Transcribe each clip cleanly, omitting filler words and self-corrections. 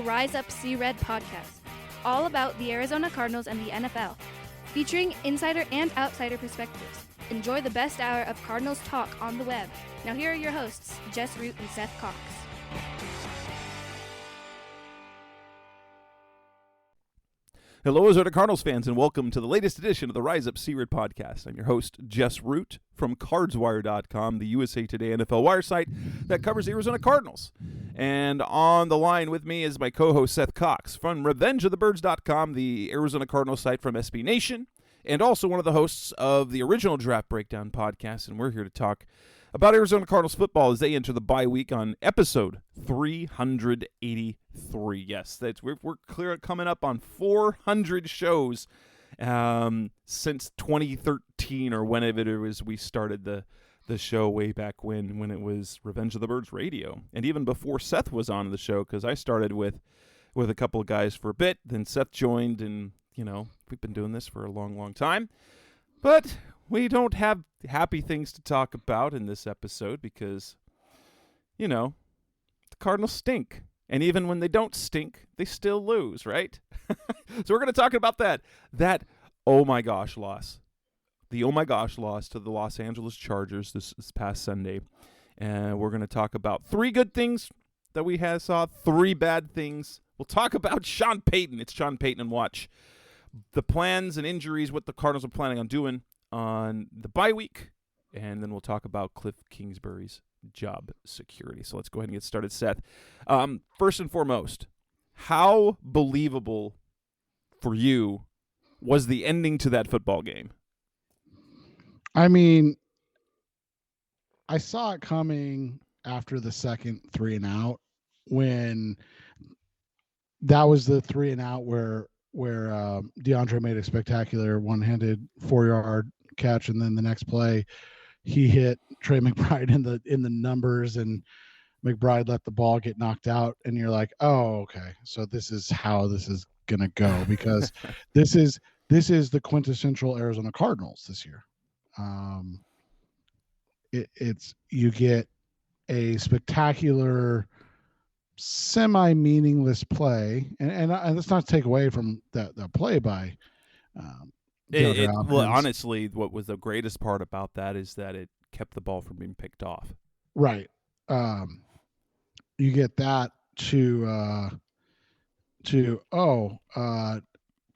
Rise Up See Red podcast, all about the Arizona Cardinals and the NFL, featuring insider and outsider perspectives. Enjoy the best hour of Cardinals talk on the web. Now here are your hosts, Jess Root and Seth Cox. Hello, Arizona Cardinals fans, and welcome to the latest edition of the Rise Up See Red podcast. I'm your host, Jess Root, from CardsWire.com, the USA Today NFL wire site that covers the Arizona Cardinals. And on the line with me is my co-host, Seth Cox, from RevengeOfTheBirds.com, the Arizona Cardinals site from SB Nation, and also one of the hosts of the original Draft Breakdown podcast. And we're here to talk about Arizona Cardinals football as they enter the bye week on episode 383. Yes, we're clear coming up on 400 shows since 2013 or whenever it was we started the show way back when it was Revenge of the Birds Radio, and even before Seth was on the show, because I started with a couple of guys for a bit, then Seth joined, and we've been doing this for a long time, but we don't have happy things to talk about in this episode because, the Cardinals stink. And even when they don't stink, they still lose, right? So we're going to talk about that oh my gosh loss. The oh my gosh loss to the Los Angeles Chargers this past Sunday. And we're going to talk about 3 good things that we saw, 3 bad things. We'll talk about Sean Payton. It's Sean Payton and watch the plans and injuries, what the Cardinals are planning on doing on the bye week, and then we'll talk about Kliff Kingsbury's job security. So let's go ahead and get started, Seth. First and foremost, how believable for you was the ending to that football game? I mean, I saw it coming after the second 3-and-out, when that was the 3-and-out where DeAndre made a spectacular one-handed 4-yard catch, and then the next play he hit Trey McBride in the numbers, and McBride let the ball get knocked out, and you're like, oh, okay, so this is how this is gonna go, because this is the quintessential Arizona Cardinals this year. It's you get a spectacular semi-meaningless play, and let's not take away from that play by well, honestly, what was the greatest part about that is that it kept the ball from being picked off. Right. You get that to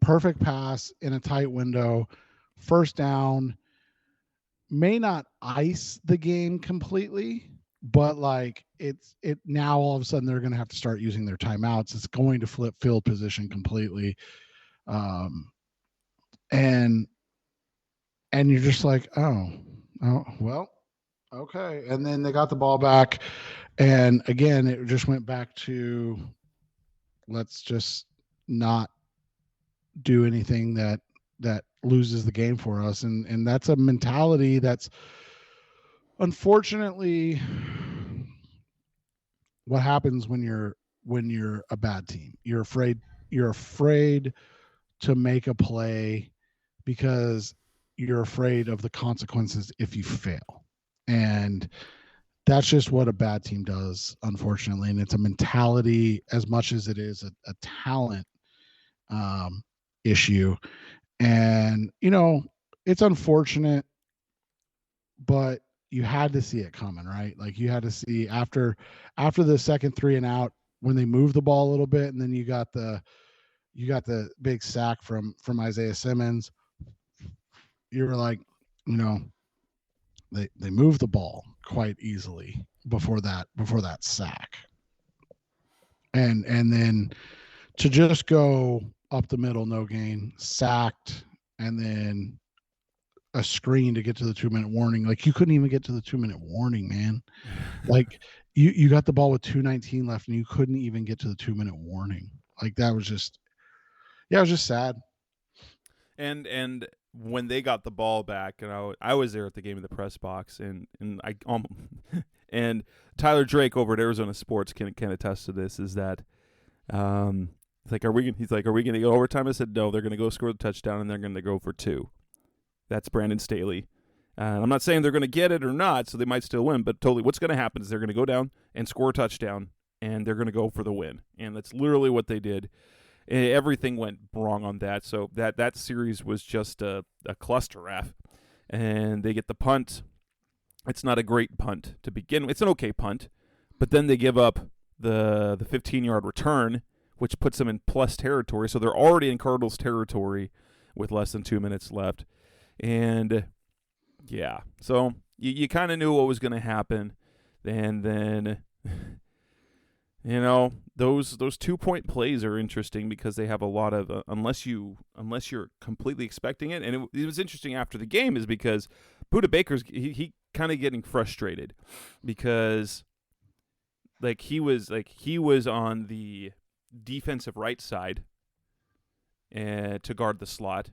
perfect pass in a tight window, first down, may not ice the game completely, but like it now all of a sudden they're going to have to start using their timeouts. It's going to flip field position completely. And you're just like, oh, well, okay. And then they got the ball back, and again, it just went back to, let's just not do anything that loses the game for us. And that's a mentality that's unfortunately what happens when you're a bad team. You're afraid to make a play because you're afraid of the consequences if you fail. And that's just what a bad team does, unfortunately. And it's a mentality as much as it is a talent issue. And, it's unfortunate, but you had to see it coming, right? Like you had to see after the second 3-and-out, when they moved the ball a little bit, and then you got the big sack from Isaiah Simmons. You were like, they moved the ball quite easily before that sack. And then to just go up the middle, no gain, sacked, and then a screen to get to the 2-minute warning. Like you couldn't even get to the 2-minute warning, man. Like you got the ball with 2:19 left and you couldn't even get to the 2-minute warning. Like that was just, it was just sad. And when they got the ball back, and I was there at the game in the press box, and and Tyler Drake over at Arizona Sports can attest to this, is that he's like, are we going to go overtime? I said, no, they're going to go score the touchdown, and they're going to go for 2. That's Brandon Staley. I'm not saying they're going to get it or not, so they might still win, but totally what's going to happen is they're going to go down and score a touchdown, and they're going to go for the win. And that's literally what they did. Everything went wrong on that. So that series was just a cluster F. And they get the punt. It's not a great punt to begin with. It's an okay punt. But then they give up the 15-yard return, which puts them in plus territory. So they're already in Cardinals territory with less than 2 minutes left. And, yeah, so you kind of knew what was going to happen. And then, you know, those 2-point plays are interesting because they have a lot of, unless you're completely expecting it. And it was interesting after the game is because Budda Baker's, he kind of getting frustrated because he was on the defensive right side to guard the slot,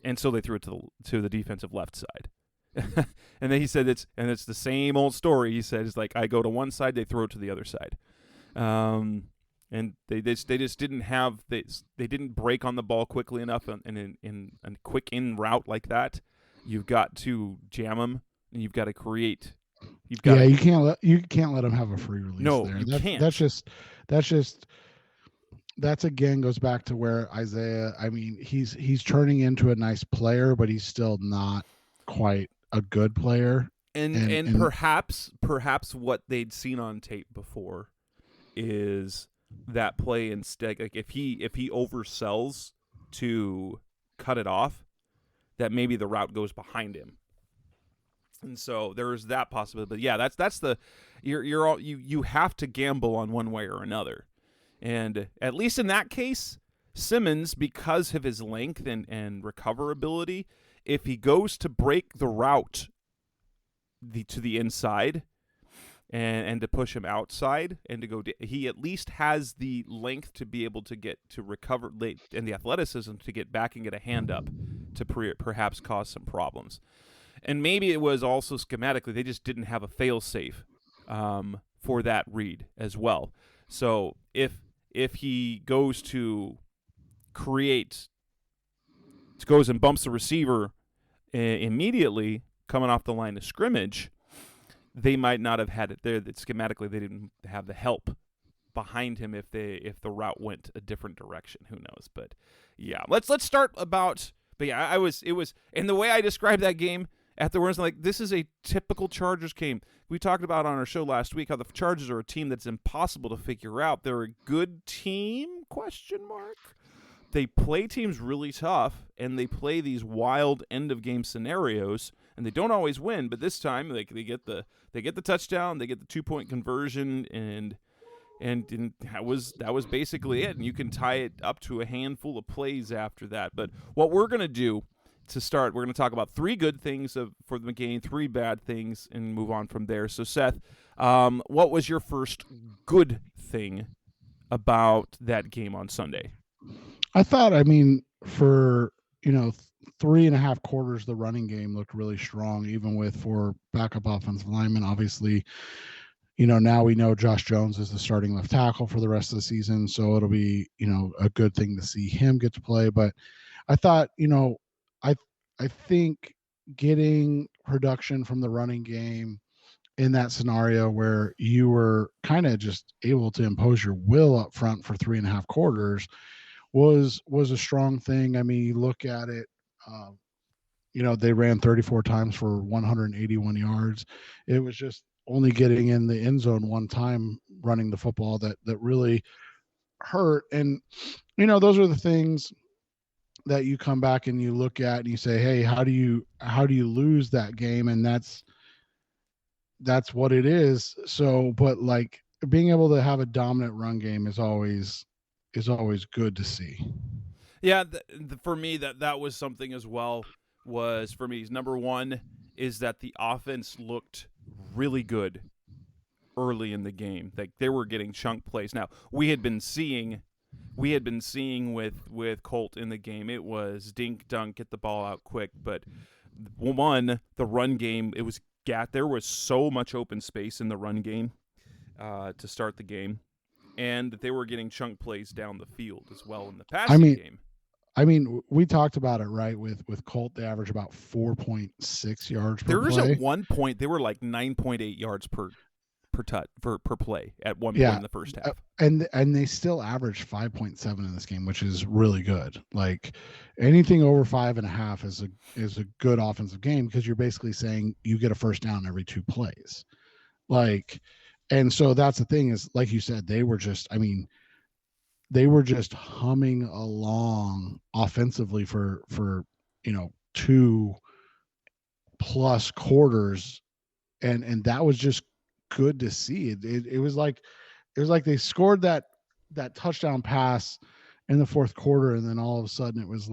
and so they threw it to the defensive left side. And then he said it's the same old story. He says I go to one side, they throw it to the other side, and they just didn't have they didn't break on the ball quickly enough, and in a quick in route like that, you've got to jam them, and you've got to create. You can't let them have a free release. No, there. You can't. That's again goes back to where Isaiah. I mean, he's turning into a nice player, but he's still not quite a good player. And perhaps what they'd seen on tape before is that play instead. Like if he oversells to cut it off, that maybe the route goes behind him. And so there's that possibility. But yeah, that's the you have to gamble on one way or another. And at least in that case, Simmons, because of his length and recoverability, if he goes to break the route to the inside and to push him outside and to go, he at least has the length to be able to get to recover late and the athleticism to get back and get a hand up to perhaps cause some problems. And maybe it was also schematically they just didn't have a fail-safe for that read as well. So if he goes to goes and bumps the receiver immediately coming off the line of scrimmage, they might not have had it there. That schematically they didn't have the help behind him if the route went a different direction. Who knows? But yeah, let's start about. But yeah, it was and the way I described that game afterwards, like this is a typical Chargers game. We talked about on our show last week how the Chargers are a team that's impossible to figure out. They're a good team? ? They play teams really tough, and they play these wild end-of-game scenarios, and they don't always win. But this time, they get the touchdown, they get the 2-point conversion, and that was basically it. And you can tie it up to a handful of plays after that. But what we're gonna do to start, we're gonna talk about 3 good things for the game, 3 bad things, and move on from there. So Seth, what was your first good thing about that game on Sunday? I thought, I mean, for 3.5 quarters, the running game looked really strong, even with 4 backup offensive linemen. Obviously, now we know Josh Jones is the starting left tackle for the rest of the season, so it'll be, a good thing to see him get to play. But I thought, I think getting production from the running game in that scenario where you were kind of just able to impose your will up front for 3.5 quarters was a strong thing. I mean, you look at it, they ran 34 times for 181 yards. It was just only getting in the end zone one time running the football that really hurt. And, those are the things that you come back and you look at and you say, hey, how do you lose that game? And that's what it is. So, but like being able to have a dominant run game is always good to see. Yeah, for me that was something as well. Was for me number one is that the offense looked really good early in the game. Like they were getting chunk plays. Now we had been seeing with Colt in the game, it was dink dunk, get the ball out quick. But the run game, there was so much open space in the run game to start the game. And they were getting chunk plays down the field as well in the passing game. I mean, we talked about it, right? With Colt, they average about 4.6 yards per play. At one point, they were like 9.8 yards per per play at one Yeah. point in the first half. And they still averaged 5.7 in this game, which is really good. Like anything over 5.5 is a good offensive game, because you're basically saying you get a first down every 2 plays. Like, and so that's the thing is, like you said, they were just humming along offensively for 2+ quarters, and that was just good to see. It was like they scored that touchdown pass in the fourth quarter, and then all of a sudden it was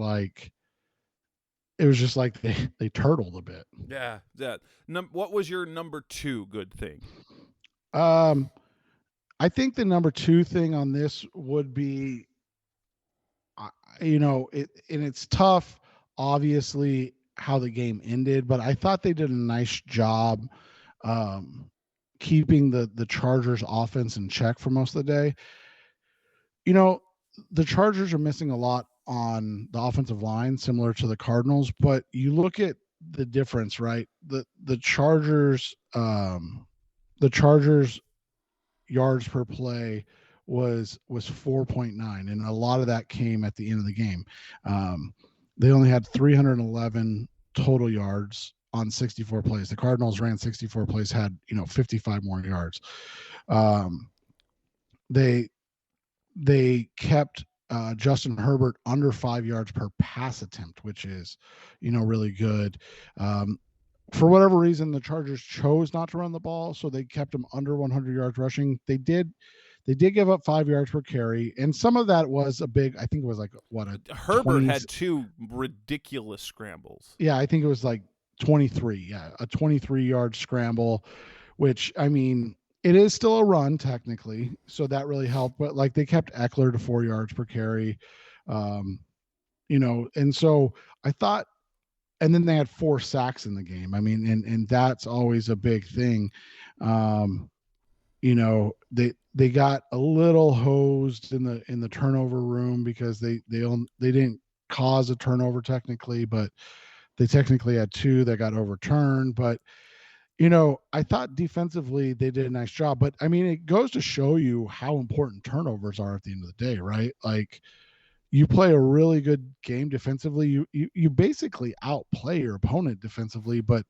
just like they turtled a bit. Yeah. What was your number 2 good thing? I think the number 2 thing on this would be, and it's tough, obviously, how the game ended, but I thought they did a nice job keeping the Chargers offense in check for most of the day. The Chargers are missing a lot on the offensive line, similar to the Cardinals, but you look at the difference, right? The Chargers yards per play was 4.9, and a lot of that came at the end of the game. They only had 311 total yards on 64 plays. The Cardinals ran 64 plays, had 55 more yards. They kept Justin Herbert under 5 yards per pass attempt, which is really good. For whatever reason, the Chargers chose not to run the ball, so they kept him under 100 yards rushing. They did give up 5 yards per carry, and some of that was I think it was Herbert had 2 ridiculous scrambles. Yeah, I think it was like 23. Yeah, a 23-yard scramble, which, it is still a run technically, so that really helped. But they kept Eckler to 4 yards per carry, and so I thought. And then they had 4 sacks in the game. And that's always a big thing. They got a little hosed in the turnover room, because they didn't cause a turnover technically, but they technically had 2 that got overturned. But I thought defensively they did a nice job. But it goes to show you how important turnovers are at the end of the day, right? You play a really good game defensively, you basically outplay your opponent defensively, but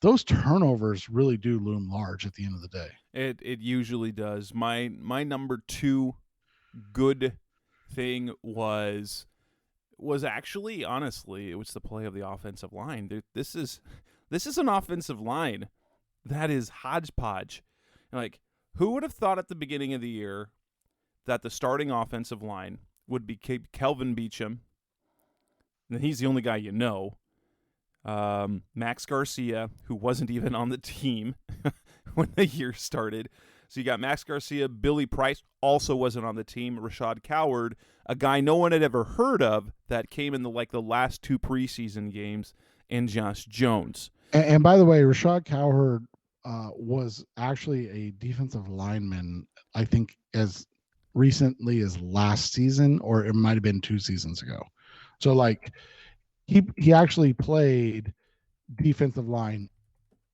those turnovers really do loom large at the end of the day. It usually does. My number 2 good thing was actually, honestly, it was the play of the offensive line. This is an offensive line that is hodgepodge. Who would have thought at the beginning of the year that the starting offensive line would be Kelvin Beachum, and he's the only guy Max Garcia, who wasn't even on the team when the year started. So you got Max Garcia, Billy Price, also wasn't on the team, Rashad Coward, a guy no one had ever heard of that came in the last 2 preseason games, and Josh Jones. And by the way, Rashad Coward was actually a defensive lineman, I think, as recently as last season, or it might have been 2 seasons ago. So he actually played defensive line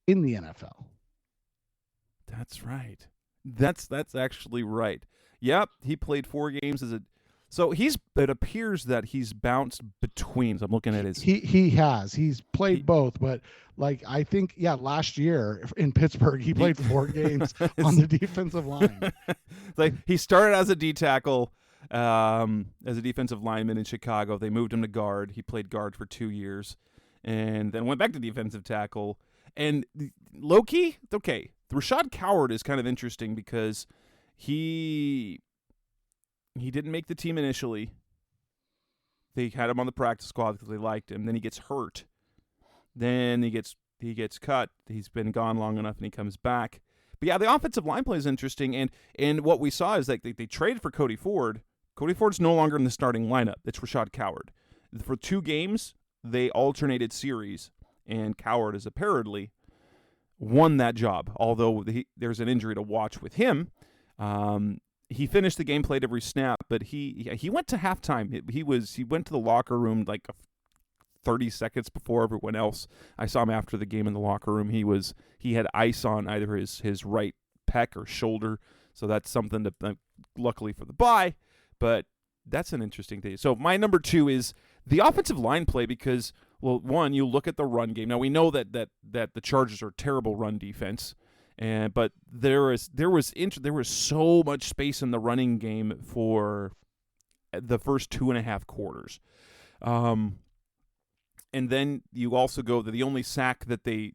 in the NFL. That's right. That's actually right. Yep, he played 4 games as a. So it appears that he's bounced between. So I'm looking at his. He's played both, but I think last year in Pittsburgh he played 4 games on the defensive line. He started as a D tackle, as a defensive lineman in Chicago. They moved him to guard. He played guard for 2 years, and then went back to defensive tackle. And low-key, okay, Rashad Coward is kind of interesting because he didn't make the team initially. They had him on the practice squad because they liked him. Then he gets hurt. Then he gets cut. He's been gone long enough, and he comes back. But yeah, the offensive line play is interesting. And what we saw is they traded for Cody Ford. Cody Ford's no longer in the starting lineup. It's Rashad Coward. For 2 games, they alternated series, and Coward is apparently won that job. Although there's an injury to watch with him. He finished the game, played every snap, but he went to halftime. He went to the locker room 30 seconds before everyone else. I saw him after the game in the locker room. He had ice on either his right pec or shoulder. So that's something to, luckily for the bye, but that's an interesting thing. So my number 2 is the offensive line play because, well, one, you look at the run game. Now we know that the Chargers are a terrible run defense, but there was so much space in the running game for the first 2.5 quarters. And then you also go to the only sack that they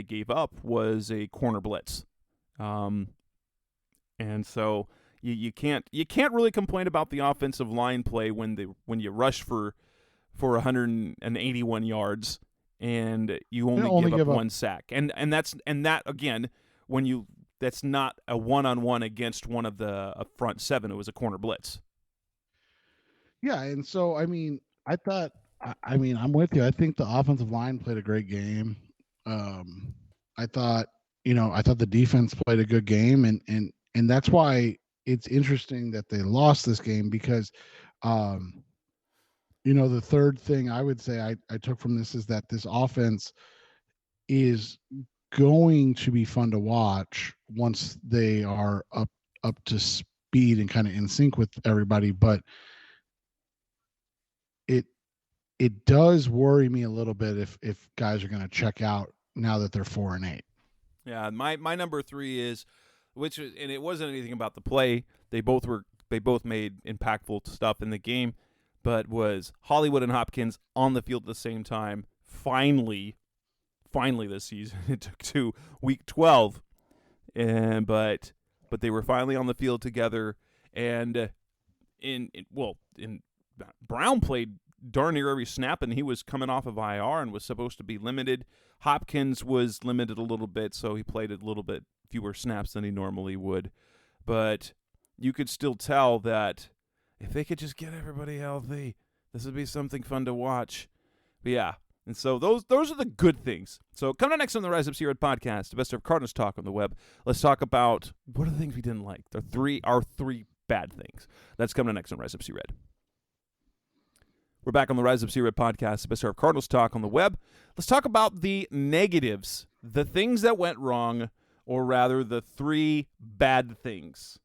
gave up was a corner blitz. And so you can't really complain about the offensive line play when you rush for 181 yards and you only give up one sack. And that again, that's not a one-on-one against one of the front 7. It was a corner blitz. Yeah, and so I'm with you. I think the offensive line played a great game. I thought the defense played a good game, and that's why it's interesting that they lost this game because, the third thing I would say I took from this is that this offense is going to be fun to watch once they are up to speed and kind of in sync with everybody, but it does worry me a little bit if guys are going to check out now that they're 4-8. Yeah, my number 3 is, and it wasn't anything about the play. They both made impactful stuff in the game, but was Hollywood and Hopkins on the field at the same time. Finally this season. It took to week 12, but they were finally on the field together. And Brown played darn near every snap, and he was coming off of IR and was supposed to be limited. Hopkins was limited a little bit, so he played a little bit fewer snaps than he normally would. But you could still tell that if they could just get everybody healthy, this would be something fun to watch. But yeah, and so those are the good things. So coming up next on the Rise Up Sea Red podcast, the best of Cardinals talk on the web. Let's talk about what are the things we didn't like. Our three bad things. That's coming up next on Rise Up Sea Red. We're back on the Rise Up Sea Red podcast, the best of Cardinals talk on the web. Let's talk about the negatives, the things that went wrong, or rather the 3 bad things.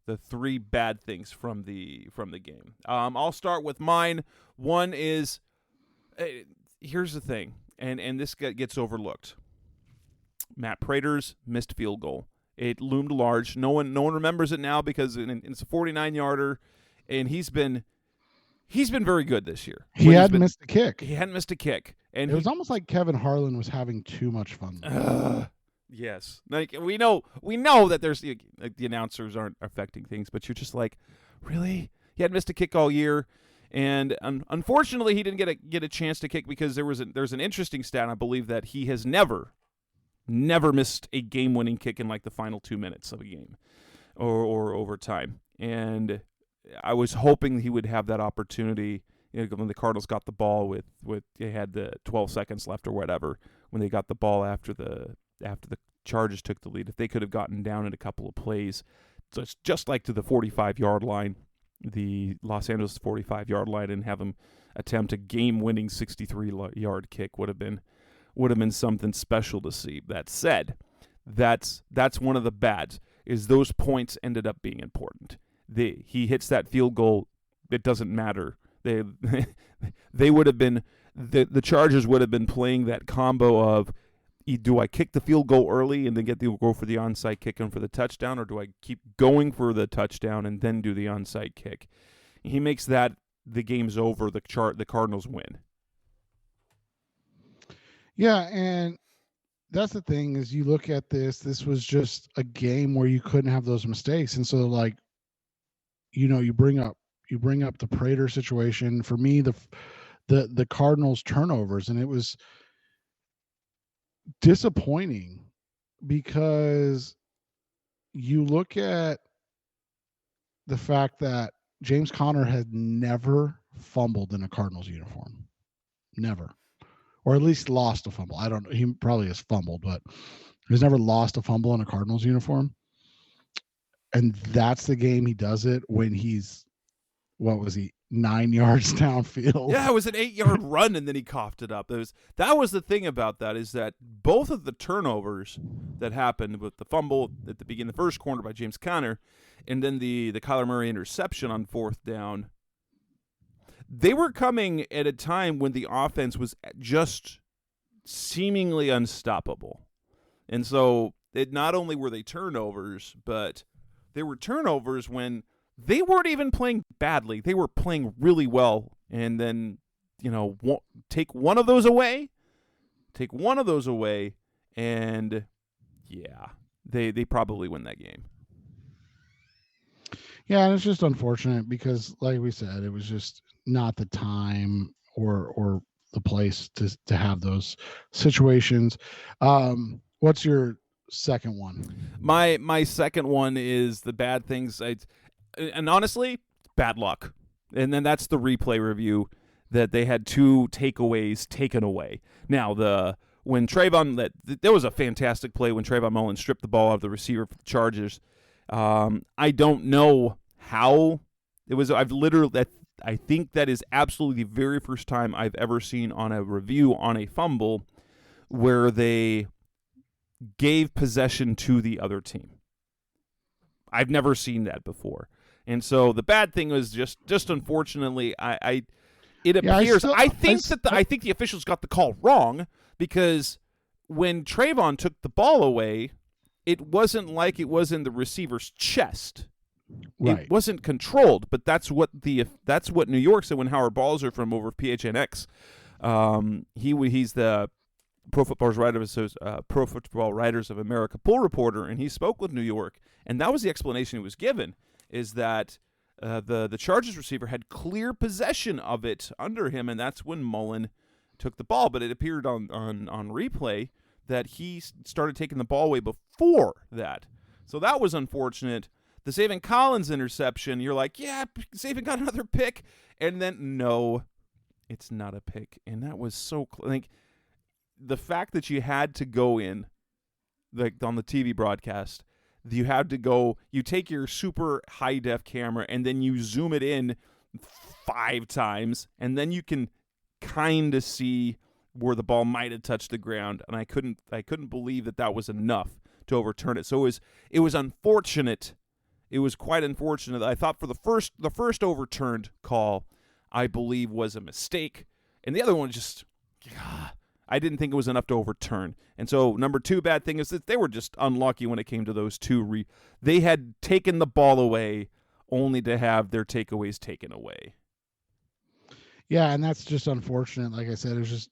The 3 bad things from the game. I'll start with mine. One is, here's the thing, and this gets overlooked. Matt Prater's missed field goal. It loomed large. No one remembers it now because it's a 49-yarder, and he's been very good this year. He hadn't missed a kick. He hadn't missed a kick, and it was almost like Kevin Harlan was having too much fun. Yes, like we know that there's the announcers aren't affecting things, but you're just like, really? He hadn't missed a kick all year, and unfortunately, he didn't get a chance to kick because there's an interesting stat. I believe that he has never missed a game-winning kick in like the final 2 minutes of a game, or overtime, and I was hoping he would have that opportunity. When the Cardinals got the ball with they had the 12 seconds left or whatever, when they got the ball after the Chargers took the lead, if they could have gotten down in a couple of plays, so it's just like to the 45-yard line, the Los Angeles 45-yard line, and have them attempt a game-winning 63-yard kick would have been something special to see. That said, that's one of the bads, is those points ended up being important. He hits that field goal, it doesn't matter. They would have been the Chargers would have been playing that combo of, do I kick the field goal early and then go for the onside kick and for the touchdown, or do I keep going for the touchdown and then do the onside kick? He makes that the game's over. The Cardinals win. Yeah, and that's the thing is you look at this was just a game where you couldn't have those mistakes, and so like, you bring up the Prater situation. For me, the Cardinals turnovers, and it was disappointing because you look at the fact that James Conner had never fumbled in a Cardinals uniform. Never. Or at least lost a fumble. I don't know. He probably has fumbled, but he's never lost a fumble in a Cardinals uniform. And that's the game he does it when he's what was he, 9 yards downfield? Yeah, it was an 8-yard run, and then he coughed it up. That was the thing about that, is that both of the turnovers that happened with the fumble at the beginning of the first quarter by James Conner, and then the Kyler Murray interception on 4th down, they were coming at a time when the offense was just seemingly unstoppable. And so it not only were they turnovers, but they were turnovers when they weren't even playing badly. They were playing really well. And then, take one of those away, and yeah, they probably win that game. Yeah, and it's just unfortunate because, like we said, it was just not the time or the place to have those situations. What's your second one? My second one is the bad things. And honestly, bad luck. And then that's the replay review, that they had 2 takeaways taken away. Now, there was a fantastic play when Trayvon Mullen stripped the ball out of the receiver for the Chargers. I don't know how it was. I think that is absolutely the very first time I've ever seen on a review on a fumble where they gave possession to the other team. I've never seen that before. And so the bad thing was just unfortunately, I think the officials got the call wrong, because when Trayvon took the ball away, it wasn't like it was in the receiver's chest. Right. It wasn't controlled, but that's what New York said when Howard Balzer from over PHNX. He's the Pro Football Writers of America pool reporter, and he spoke with New York, and that was the explanation he was given, is that the Chargers receiver had clear possession of it under him, and that's when Mullen took the ball. But it appeared on replay that he started taking the ball away before that. So that was unfortunate. The Zaven Collins interception, you're like, yeah, Zaven got another pick, and then no, it's not a pick, and that was so the fact that you had to go in, like on the TV broadcast, you take your super high def camera and then you zoom it in 5 times, and then you can kind of see where the ball might have touched the ground, and I couldn't believe that was enough to overturn it. So it was unfortunate. It was quite unfortunate. I thought for the first overturned call, I believe, was a mistake, and the other one just, I didn't think it was enough to overturn. And so number 2 bad thing is that they were just unlucky when it came to those 2. They had taken the ball away only to have their takeaways taken away. Yeah, and that's just unfortunate. Like I said, it was just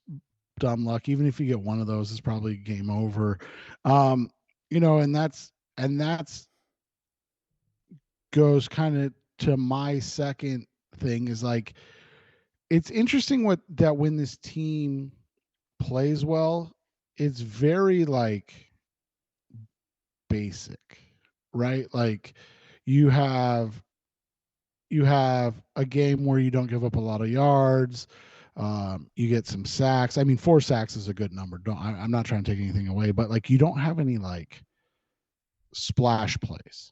dumb luck. Even if you get one of those, it's probably game over. And that's goes kind of to my second thing, is like, it's interesting when this team plays well, it's very basic, right? Like you have a game where you don't give up a lot of yards. You get some sacks. I mean, 4 sacks is a good number. I'm not trying to take anything away, but you don't have any splash plays.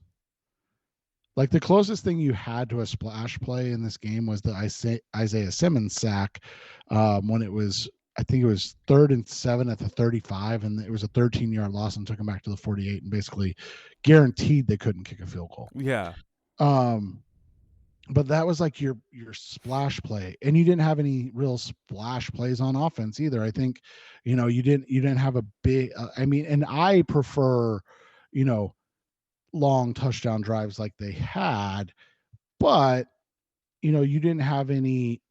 Like the closest thing you had to a splash play in this game was the Isaiah Simmons sack, when it was, I think it was 3rd and 7 at the 35, and it was a 13-yard loss and took them back to the 48 and basically guaranteed they couldn't kick a field goal. Yeah. But that was like your splash play, and you didn't have any real splash plays on offense either. I think, you didn't have a big. And I prefer, long touchdown drives like they had, but you didn't have any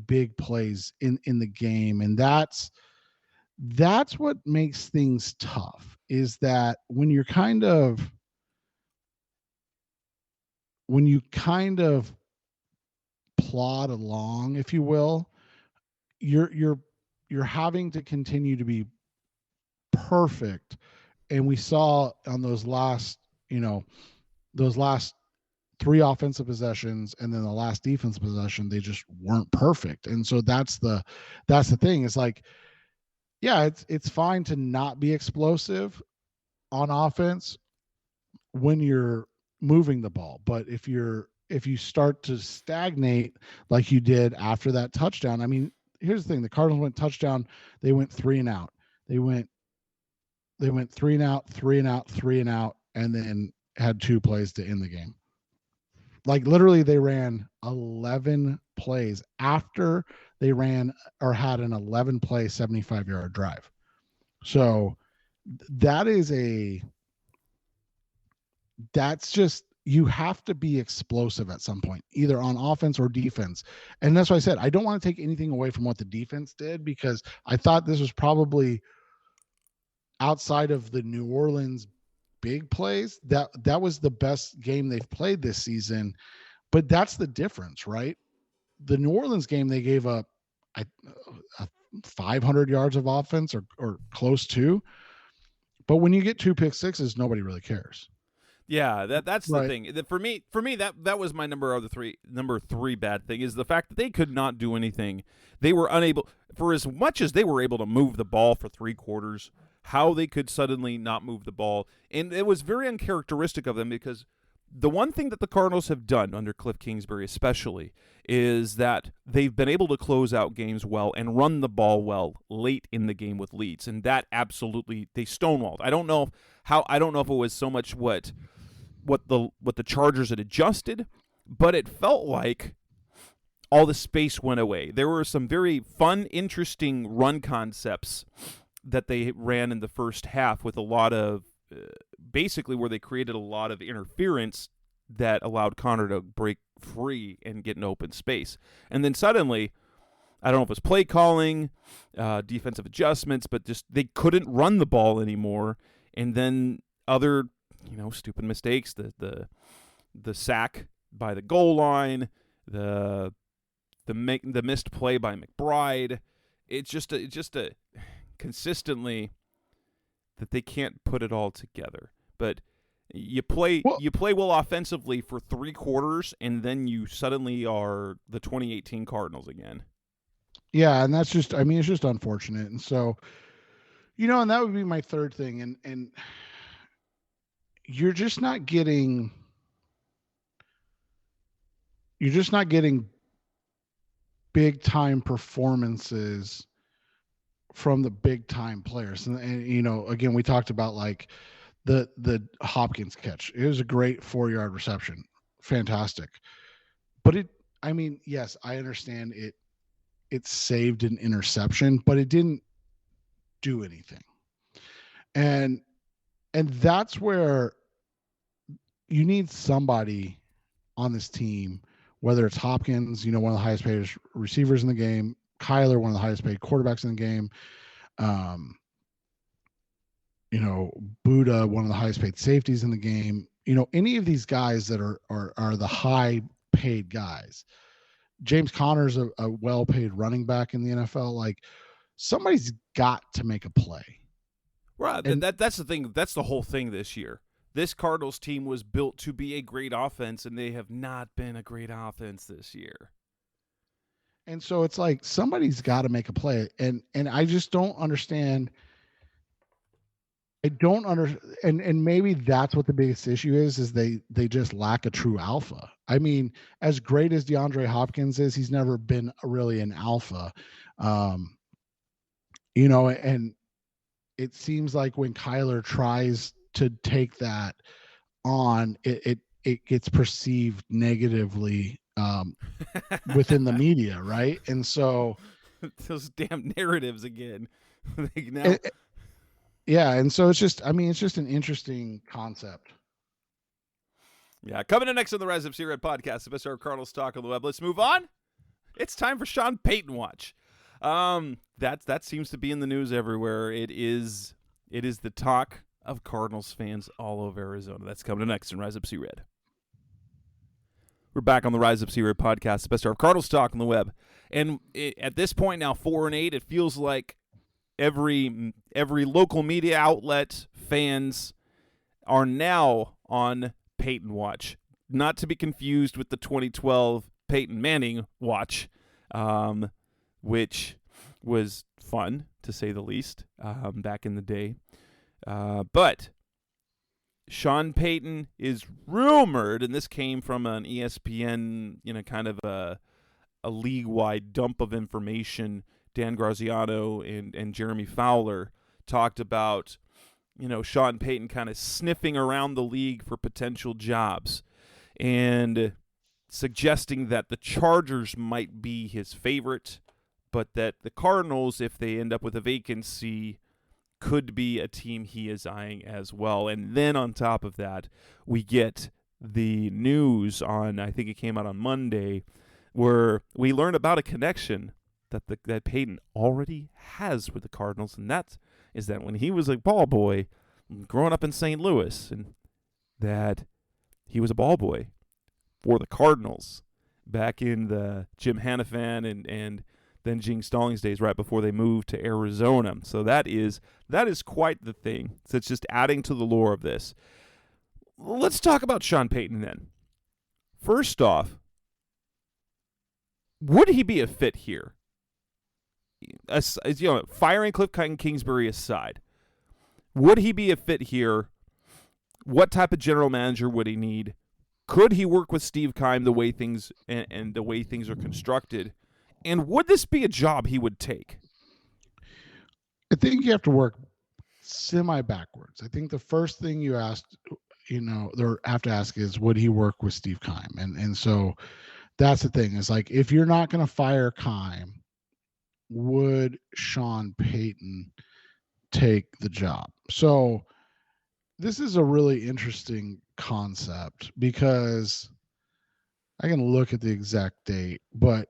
big plays in the game, and that's what makes things tough, is that when you kind of plod along, if you will, you're having to continue to be perfect. And we saw on those last 3 offensive possessions and then the last defensive possession, they just weren't perfect. And so that's the thing. It's like, yeah, it's fine to not be explosive on offense when you're moving the ball, but if you're if you start to stagnate like you did after that touchdown, I mean, here's the thing: the Cardinals went touchdown, they went 3 and out, they went 3 and out, 3 and out, 3 and out, and then had 2 plays to end the game. Like literally, they ran 11 plays after they ran or had an 11-play 75-yard drive. So that's just, you have to be explosive at some point, either on offense or defense. And that's why I said I don't want to take anything away from what the defense did, because I thought this was probably, outside of the New Orleans big plays, that was the best game they've played this season. But that's the difference, right? The New Orleans game, they gave up 500 yards of offense or close to. But when you get 2 pick sixes, nobody really cares. Yeah, that's right. The thing. For me, that was my number 3 bad thing, is the fact that they could not do anything. They were unable, for as much as they were able to move the ball for 3 quarters, how they could suddenly not move the ball. And it was very uncharacteristic of them, because the one thing that the Cardinals have done under Kliff Kingsbury especially is that they've been able to close out games well and run the ball well late in the game with leads. And that absolutely, they stonewalled. I don't know if it was so much what the Chargers had adjusted, but it felt like all the space went away. There were some very fun, interesting run concepts that they ran in the first half, with a lot of basically where they created a lot of interference that allowed Connor to break free and get an open space. And then suddenly, I don't know if it was play calling, defensive adjustments, but just they couldn't run the ball anymore. And then other, stupid mistakes, the sack by the goal line, the missed play by McBride. It's just a consistently that they can't put it all together. But you play well offensively for 3 quarters, and then you suddenly are the 2018 Cardinals again. Yeah, and that's just, it's just unfortunate. And so, and that would be my third thing. And you're just not getting big time performances from the big time players. And again, we talked about like the Hopkins catch. It was a great 4-yard reception. Fantastic. But yes, I understand it saved an interception, but it didn't do anything. And that's where you need somebody on this team, whether it's Hopkins, one of the highest paid receivers in the game, Kyler, one of the highest paid quarterbacks in the game, Buddha, one of the highest paid safeties in the game, any of these guys that are the high paid guys. James Conner's a well-paid running back in the NFL. Like, somebody's got to make a play. Right. And that's the thing. That's the whole thing this year. This Cardinals team was built to be a great offense, and they have not been a great offense this year. And so it's like somebody's got to make a play. And I just don't understand. And maybe that's what the biggest issue is they just lack a true alpha. As great as DeAndre Hopkins is, he's never been really an alpha. And it seems like when Kyler tries to take that on, it gets perceived negatively within the media, right? And so those damn narratives again. Yeah, and so it's just an interesting concept. Yeah, coming in next on the Rise Up Red podcast, the best of Cardinals talk on the web. Let's move on. It's time for Sean Payton watch. That seems to be in the news everywhere. It is the talk of Cardinals fans all over Arizona. That's coming next in Rise Up Red. We're back on the Rise Up Red podcast, the best of Cardinals talk on the web. And at this point now, 4-8, it feels like every local media outlet, fans are now on Payton watch, not to be confused with the 2012 Peyton Manning watch, which was fun to say the least back in the day. But Sean Payton is rumored, and this came from an ESPN, kind of a league-wide dump of information. Dan Graziano and Jeremy Fowler talked about, Sean Payton kind of sniffing around the league for potential jobs and suggesting that the Chargers might be his favorite, but that the Cardinals, if they end up with a vacancy, could be a team he is eyeing as well. And then on top of that, we get the news on, I think it came out on Monday, where we learn about a connection that Payton already has with the Cardinals, and that is that when he was a ball boy growing up in St. Louis, and that he was a ball boy for the Cardinals back in the Jim Hanifan and then Gene Stallings days, right before they moved to Arizona. So that is quite the thing. So it's just adding to the lore of this. Let's talk about Sean Payton then. First off, would he be a fit here? Firing Kliff Kingsbury aside, would he be a fit here? What type of general manager would he need? Could he work with Steve Keim the way things and the way things are constructed? And would this be a job he would take? I think you have to work semi-backwards. I think the first thing you asked, or have to ask is, would he work with Steve Keim? And so that's the thing, is like, if you're not going to fire Keim, would Sean Payton take the job? So this is a really interesting concept, because I can look at the exact date, but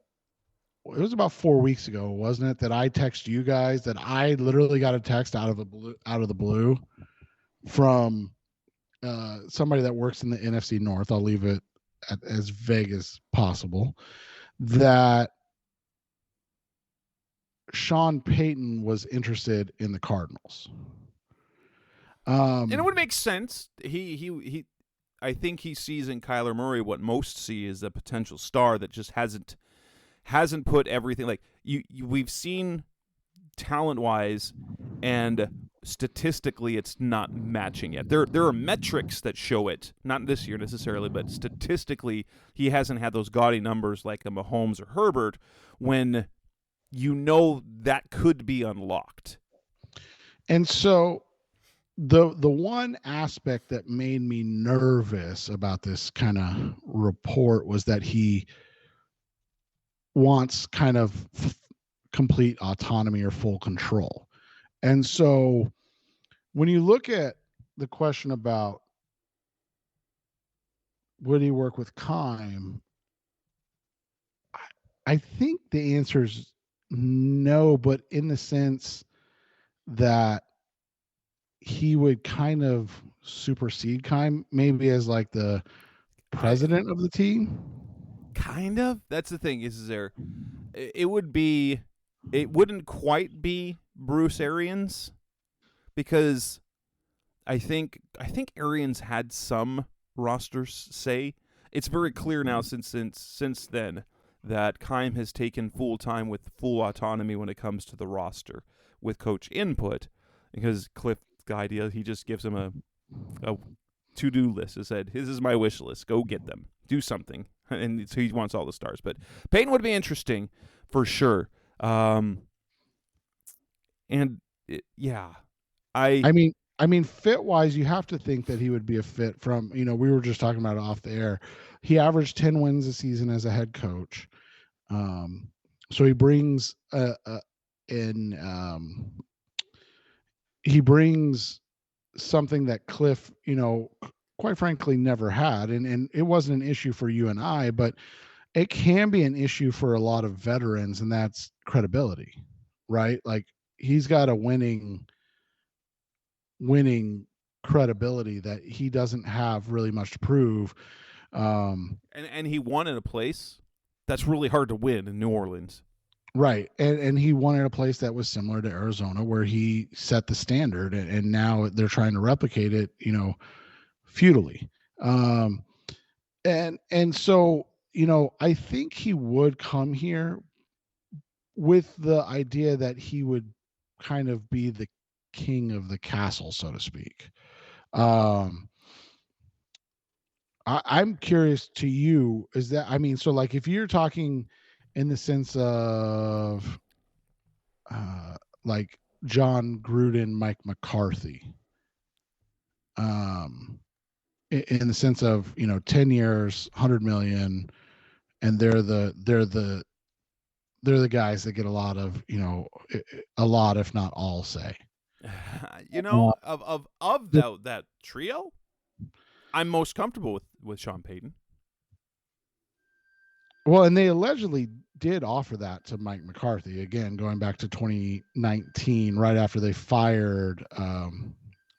it was about 4 weeks ago, wasn't it, that I texted you guys that I literally got a text out of the blue from somebody that works in the NFC North. I'll leave it as vague as possible, that Sean Payton was interested in the Cardinals. And it would make sense. He I think he sees in Kyler Murray what most see is a potential star that just hasn't put everything, like we've seen talent-wise and statistically it's not matching yet. There are metrics that show it, not this year necessarily, but statistically he hasn't had those gaudy numbers like a Mahomes or Herbert, when that could be unlocked. And so the one aspect that made me nervous about this kind of report was that he wants kind of complete autonomy or full control. And so when you look at the question about would he work with Keim, I think the answer is no, but in the sense that he would kind of supersede Keim, maybe as like the president of the team. Kind of. That's the thing. It wouldn't quite be Bruce Arians, because I think Arians had some rosters say. It's very clear now since then that Keim has taken full time with full autonomy when it comes to the roster with coach input, because Kliff's idea, he just gives him a to-do list. He said, "This is my wish list. Go get them. Do something." And so he wants all the stars. But Payton would be interesting for sure. I mean, fit-wise, you have to think that he would be a fit from, we were just talking about it off the air. He averaged 10 wins a season as a head coach. So he brings something that Kliff, quite frankly, never had. And it wasn't an issue for you and I, but it can be an issue for a lot of veterans, and that's credibility, right? Like, he's got a winning credibility that he doesn't have really much to prove. And he won in a place that's really hard to win in New Orleans. Right. And he won in a place that was similar to Arizona, where he set the standard, and now they're trying to replicate it, futilely. And so, I think he would come here with the idea that he would kind of be the king of the castle, so to speak. I'm curious to you, is that, I mean, so like if you're talking in the sense of like John Gruden, Mike McCarthy, in the sense of, 10 years, 100 million, and they're the guys that get a lot of, a lot, if not all, say. Of that trio, I'm most comfortable with Sean Payton. Well, and they allegedly did offer that to Mike McCarthy, again, going back to 2019, right after they fired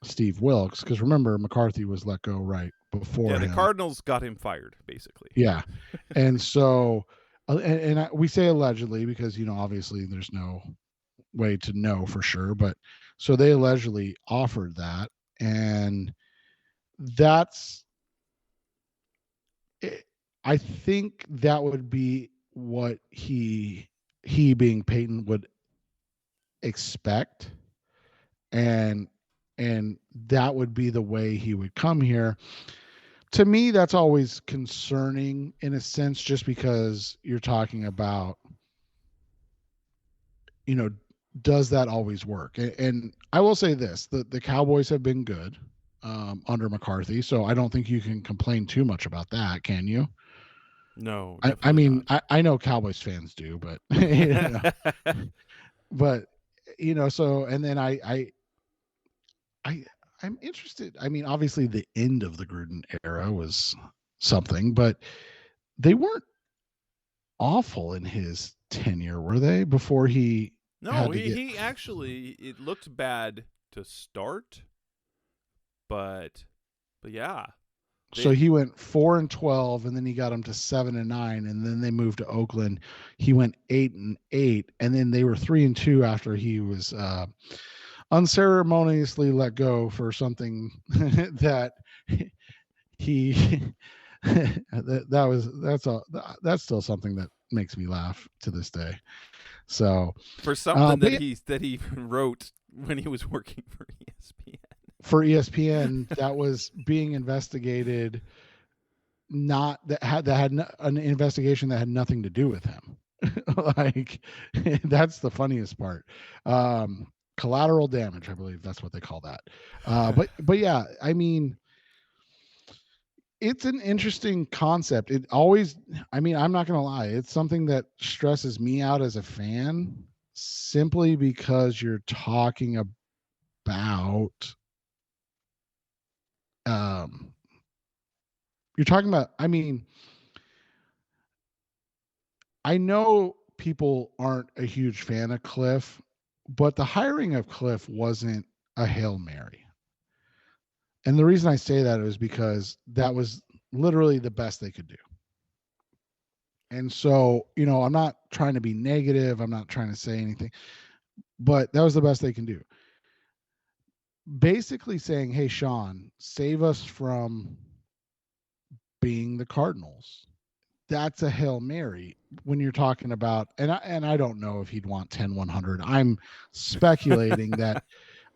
Steve Wilkes, because remember, McCarthy was let go right before the him. Cardinals got him fired, basically. Yeah. And so, we say allegedly because, obviously there's no way to know for sure, but so they allegedly offered that, and that's, I think that would be what he being Peyton would expect, and that would be the way he would come here. To me, that's always concerning in a sense, just because you're talking about, does that always work? And I will say this, the Cowboys have been good under McCarthy, so I don't think you can complain too much about that, can you? No, I mean, I know Cowboys fans do, but but so, and then I'm interested. I mean, obviously the end of the Gruden era was something, but they weren't awful in his tenure, were they? Before he he actually, it looked bad to start, but yeah. So he went 4-12, and then he got them to 7-9, and then they moved to Oakland. He went 8-8, and then they were 3-2 after he was unceremoniously let go for something that he that's still something that makes me laugh to this day. So for something that he wrote when he was working for ESPN. For ESPN, that was being investigated. That had an investigation that had nothing to do with him. Like, that's the funniest part. Collateral damage, I believe that's what they call that. But yeah, I mean, it's an interesting concept. It always, I mean, I'm not going to lie, it's something that stresses me out as a fan, simply because you're talking about I mean, I know people aren't a huge fan of Kliff, but the hiring of Kliff wasn't a Hail Mary. And the reason I say that is because that was literally the best they could do. And so, I'm not trying to be negative. I'm not trying to say anything, but that was the best they can do. Basically saying, hey, Sean, save us from being the Cardinals. That's a Hail Mary when you're talking about, and I don't know if he'd want 10-100. I'm speculating that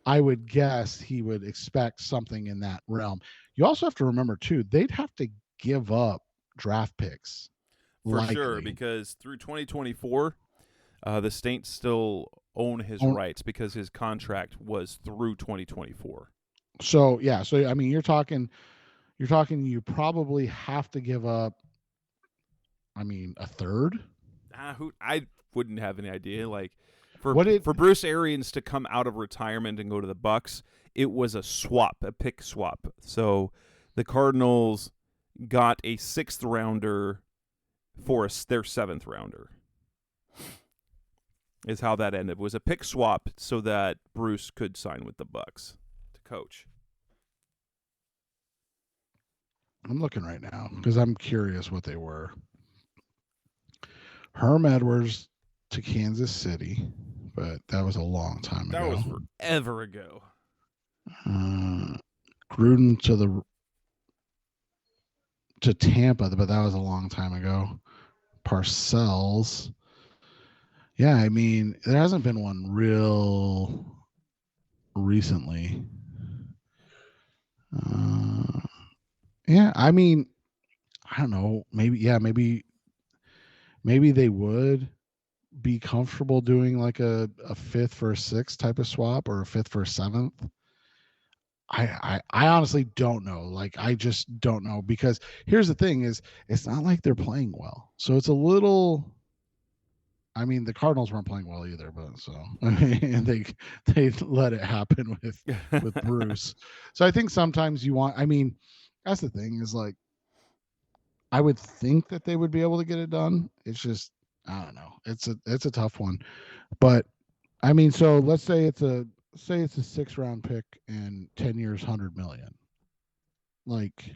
I would guess he would expect something in that realm. You also have to remember too, they'd have to give up draft picks. For sure, because through 2024, the Saints still own his rights because his contract was through 2024. So yeah, I mean, you're talking you probably have to give up, I mean, a third. I wouldn't have any idea. Like for Bruce Arians to come out of retirement and go to the Bucs, it was a pick swap. So the Cardinals got a 6th rounder for their 7th rounder. Is how that ended. It was a pick swap so that Bruce could sign with the Bucs to coach. I'm looking right now because I'm curious what they were. Herm Edwards to Kansas City, but that was a long time ago. That was forever ago. Gruden to Tampa, but that was a long time ago. Parcells. Yeah, I mean, there hasn't been one real recently. Yeah, I mean, I don't know, maybe they would be comfortable doing like a fifth for a sixth type of swap or a fifth for a seventh. I honestly don't know. Like, I just don't know, because here's the thing is it's not like they're playing well. So it's a little, I mean, the Cardinals weren't playing well either, but so I mean, they let it happen with Bruce. So I think sometimes I mean, that's the thing is, like, I would think that they would be able to get it done. It's just, I don't know. It's a tough one. But I mean, so let's say it's a 6th-round pick and 10 years, 100 million. Like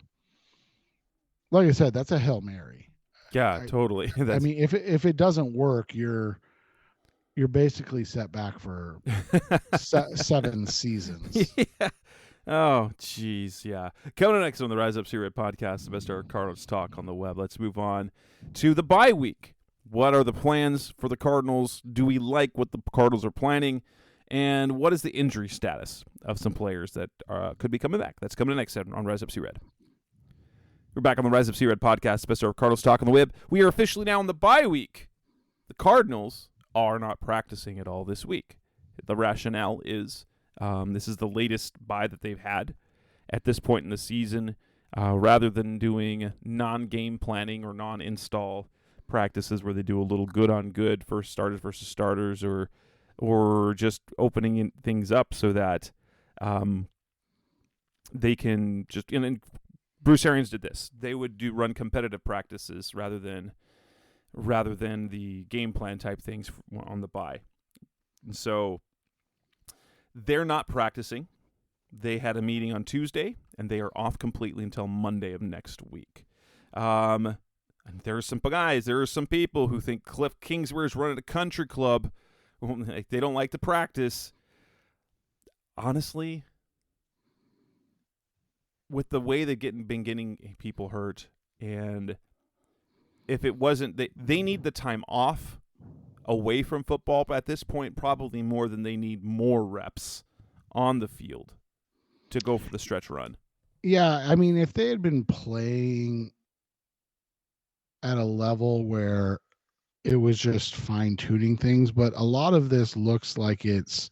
I said, that's a Hail Mary. Yeah, totally. I mean, if it doesn't work, you're basically set back for 7 seasons. Yeah. Oh, jeez, yeah. Coming up next on the Rise Up Series podcast, the best of our Cardinals talk on the web. Let's move on to the bye week. What are the plans for the Cardinals? Do we like what the Cardinals are planning? And what is the injury status of some players that could be coming back? That's coming next on Rise Up Series. We're back on the Rise Up Series podcast, the best of our Cardinals talk on the web. We are officially now in the bye week. The Cardinals are not practicing at all this week. The rationale is this is the latest bye that they've had at this point in the season. Rather than doing non-game planning or non-install practices where they do a little good on good, first starters versus starters, or just opening things up so that they can just, and Bruce Arians did this. They would run competitive practices rather than the game plan type things on the bye. And so they're not practicing. They had a meeting on Tuesday, and they are off completely until Monday of next week. And there are some guys, there are some people who think Kliff Kingsbury is running a country club. They don't like to practice. Honestly, with the way they've been getting people hurt, and if it wasn't, they need the time off away from football, but at this point, probably more than they need more reps on the field to go for the stretch run. Yeah, I mean, if they had been playing at a level where it was just fine-tuning things, but a lot of this looks like it's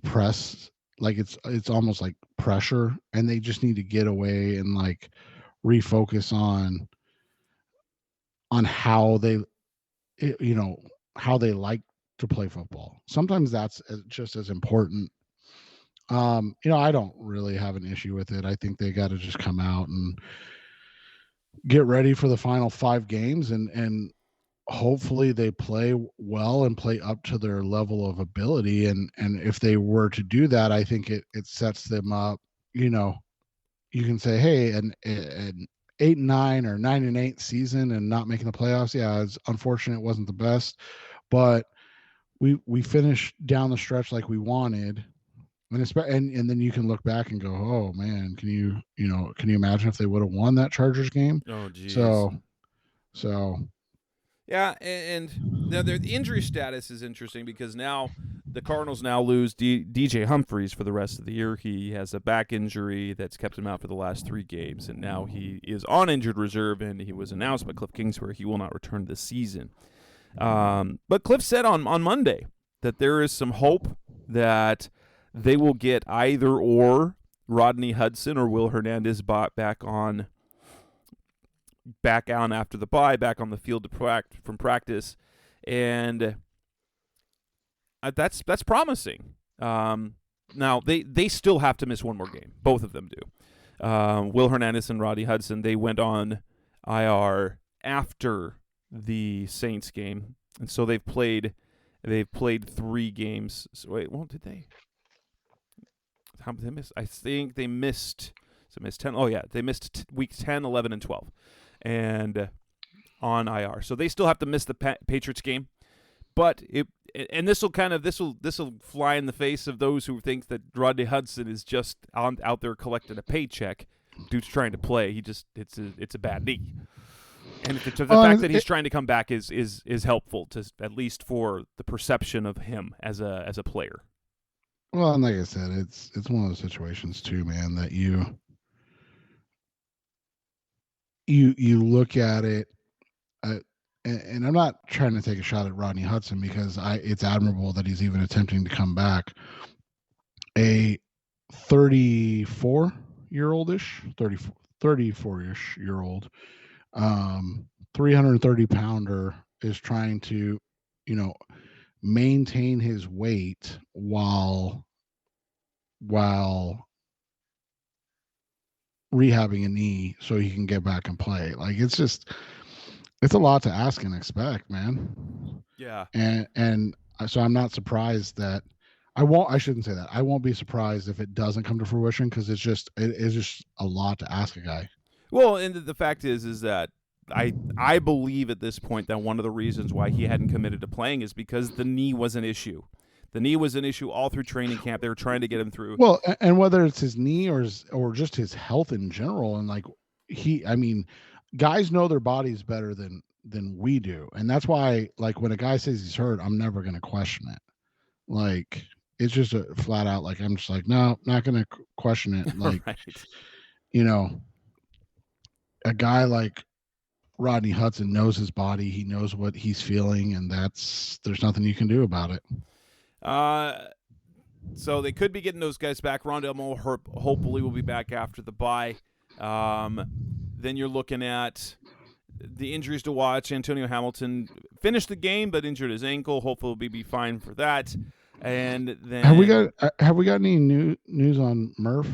press, like it's almost like pressure, and they just need to get away and like refocus on how they how they like to play football. Sometimes that's just as important. I don't really have an issue with it. I think they got to just come out and get ready for the final 5 games, and hopefully they play well and play up to their level of ability. And if they were to do that, I think it sets them up. You can say, hey, an 8-9 or 9-8 season and not making the playoffs. Yeah, it's unfortunate. It wasn't the best, but we finished down the stretch like we wanted. And then you can look back and go, oh man, can you imagine if they would have won that Chargers game? Oh geez. So yeah, and now the injury status is interesting because now the Cardinals now lose DJ Humphries for the rest of the year. He has a back injury that's kept him out for the last 3 games, and now he is on injured reserve, and he was announced by Kliff Kingsbury he will not return this season. But Kliff said on Monday that there is some hope that they will get either or Rodney Hudson or Will Hernandez back on after the bye, back on the field from practice, and that's promising. Now they still have to miss one more game. Both of them do. Will Hernandez and Rodney Hudson, they went on IR after the Saints game, and so they've played 3 games. So wait, well, did they? How did they miss? I think they missed. So missed 10. Oh yeah, they missed weeks 10, 11, and 12, and on IR. So they still have to miss the Patriots game, but this will fly in the face of those who think that Rodney Hudson is just out there collecting a paycheck. Dude's trying to play. It's a bad knee. And the fact that he's trying to come back is helpful, to at least for the perception of him as a player. Well, and like I said, it's one of those situations too, man, that you look at it, uh, and I'm not trying to take a shot at Rodney Hudson because it's admirable that he's even attempting to come back. A 34-year-oldish, 34-ish year old, 330 pounder is trying to, maintain his weight while rehabbing a knee so he can get back and play. Like it's a lot to ask and expect, man. Yeah. And so I'm not surprised that I shouldn't say that. I won't be surprised if it doesn't come to fruition because it's just a lot to ask a guy. Well, and the fact is that I believe at this point that one of the reasons why he hadn't committed to playing is because the knee was an issue. The knee was an issue all through training camp. They were trying to get him through. Well, and whether it's his knee or just his health in general, and like guys know their bodies better than we do, and that's why like when a guy says he's hurt, I'm never going to question it. Like it's just a flat out like I'm just like no, not going to question it. Like right. A guy like Rodney Hudson knows his body. He knows what he's feeling, and there's nothing you can do about it. So they could be getting those guys back. Rondell Moore hopefully will be back after the bye. Then you're looking at the injuries to watch. Antonio Hamilton finished the game but injured his ankle. Hopefully he'll be fine for that. And then have we got any news on Murph?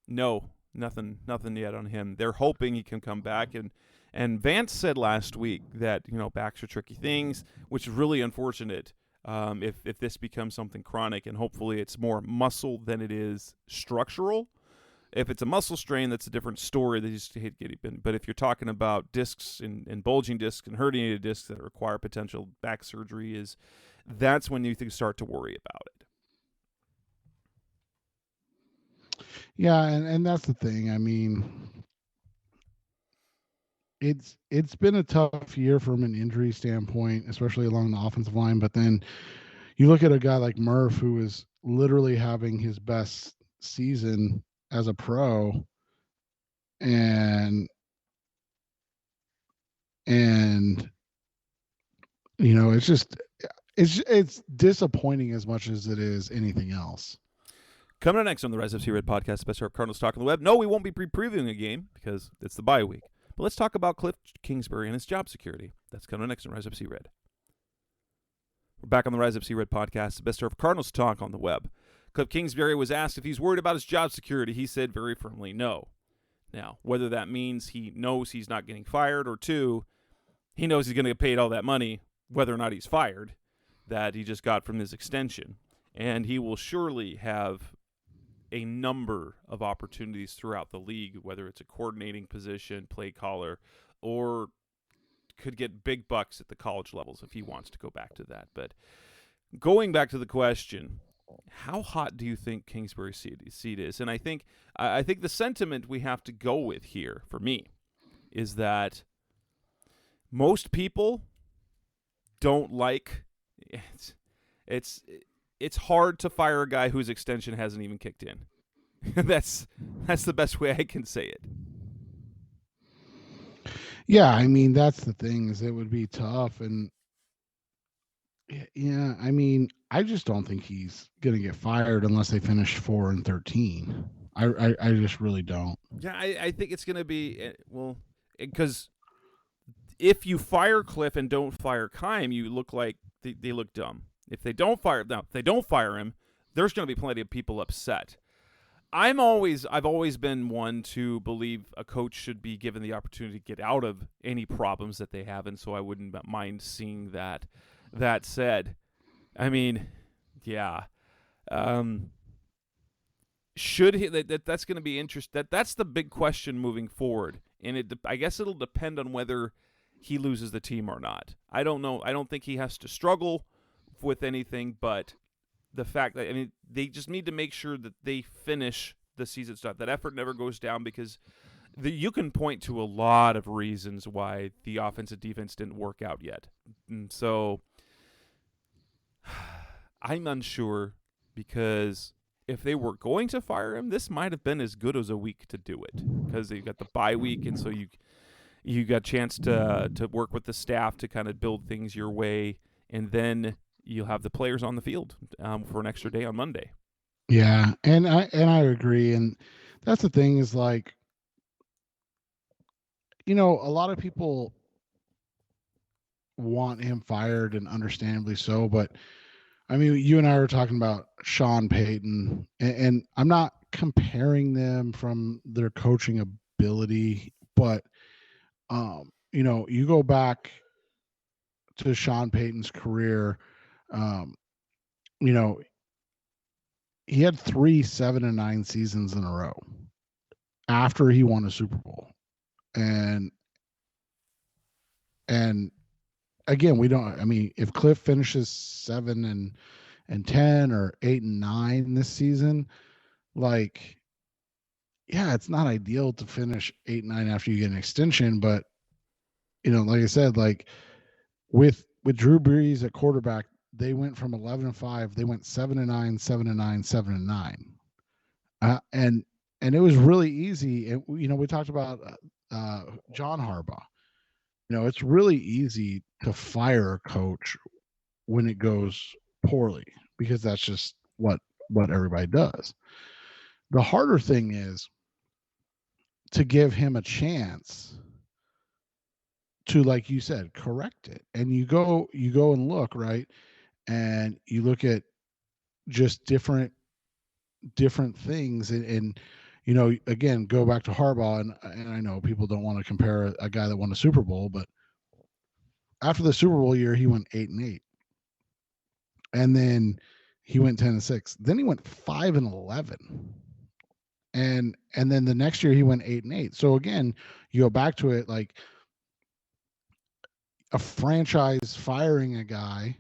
No, nothing yet on him. They're hoping he can come back, and Vance said last week that backs are tricky things, which is really unfortunate. If this becomes something chronic, and hopefully it's more muscle than it is structural. If it's a muscle strain, that's a different story. They just hate getting in. But if you're talking about discs and bulging discs and herniated discs that require potential back surgery, that's when you start to worry about it. Yeah, and that's the thing. I mean, it's been a tough year from an injury standpoint, especially along the offensive line. But then you look at a guy like Murph, who is literally having his best season as a pro, and it's disappointing as much as it is anything else. Coming up next on the Rise FC Red podcast, the best of Cardinals talk on the web. No, we won't be previewing a game because it's the bye week. But let's talk about Kliff Kingsbury and his job security. That's coming up next on Rise FC Red. We're back on the Rise FC Red podcast, the best of Cardinals talk on the web. Kliff Kingsbury was asked if he's worried about his job security. He said very firmly no. Now, whether that means he knows he's not getting fired or two, he knows he's going to get paid all that money, whether or not he's fired, that he just got from his extension. And he will surely have a number of opportunities throughout the league, whether it's a coordinating position, play caller, or could get big bucks at the college levels if he wants to go back to that. But going back to the question, how hot do you think Kingsbury's seat is? And I think the sentiment we have to go with here, for me, is that most people don't like it's hard to fire a guy whose extension hasn't even kicked in. That's the best way I can say it. Yeah, I mean that's the thing is it would be tough, and yeah, I mean I just don't think he's gonna get fired unless they finish 4-13. I just really don't. Yeah, I think it's gonna be because if you fire Kliff and don't fire Keim, you look like they look dumb. If they don't fire him, there's going to be plenty of people upset. I've always been one to believe a coach should be given the opportunity to get out of any problems that they have, and so I wouldn't mind seeing that. That said, I mean, yeah, should he? That's going to be interesting. That's the big question moving forward, and I guess it'll depend on whether he loses the team or not. I don't know. I don't think he has to struggle with anything, but the fact that they just need to make sure that they finish the season stuff. That effort never goes down because you can point to a lot of reasons why the offense and defense didn't work out yet. And so I'm unsure because if they were going to fire him, this might have been as good as a week to do it, because you got the bye week, and so you got a chance to work with the staff to kind of build things your way, and then you'll have the players on the field for an extra day on Monday. Yeah, and I agree, and that's the thing is, like, a lot of people want him fired, and understandably so, but I mean, you and I were talking about Sean Payton, and I'm not comparing them from their coaching ability, but you go back to Sean Payton's career, you know, he had 3 7-9 seasons in a row after he won a Super Bowl. And again, if Kliff finishes 7-10 or 8-9 this season, like, yeah, it's not ideal to finish 8-9 after you get an extension, but like I said, like with Drew Brees at quarterback, they went from 11-5, they went 7-9, 7-9, 7-9, and it was really easy. And we talked about John Harbaugh. It's really easy to fire a coach when it goes poorly, because that's just what everybody does. The harder thing is to give him a chance to, like you said, correct it. And you go and look, right, and you look at just different things, and again, go back to Harbaugh, and I know people don't want to compare a guy that won a Super Bowl, but after the Super Bowl year, he went 8-8, and then he went 10-6, then he went 5-11, and then the next year he went 8-8. So again, you go back to it, like a franchise firing a guy,